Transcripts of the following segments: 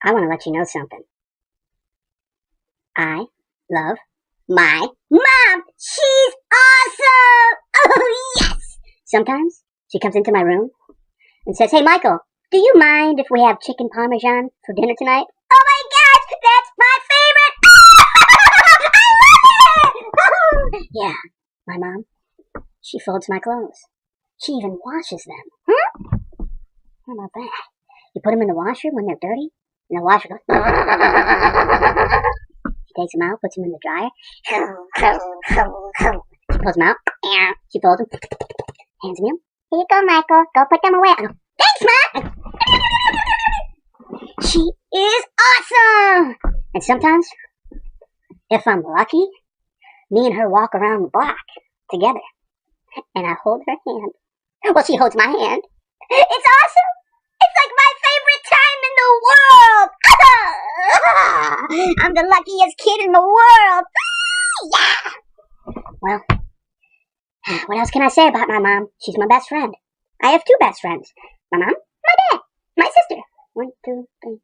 I want to let you know something. I love my mom. She's awesome. Oh, yes. Sometimes she comes into my room and says, "Hey, Michael, do you mind if we have chicken parmesan for dinner tonight?" Oh my gosh, that's my favorite. I love it. Yeah, my mom, she folds my clothes. She even washes them. Huh? How about that? You put them in the washer when they're dirty, and the washer goes. She takes them out, puts them in the dryer. She pulls them out. She folds them. Hands me them. Here you go, Michael. Go put them away. I go, "Thanks, Ma." She is awesome. And sometimes, if I'm lucky, me and her walk around the block together. And I hold her hand. Well, she holds my hand. It's awesome. It's like my favorite time in the world. I'm the luckiest kid in the world. Yeah. Well, what else can I say about my mom? She's my best friend. I have two best friends. My mom, my dad, my sister. 1, 2, 3.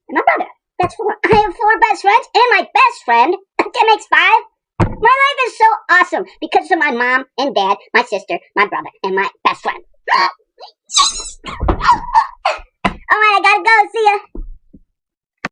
And my brother. That's 4. I have 4 best friends and my best friend. That makes 5. My life is so awesome because of my mom and dad, my sister, my brother, and my best friend. Alright, I gotta go. See ya.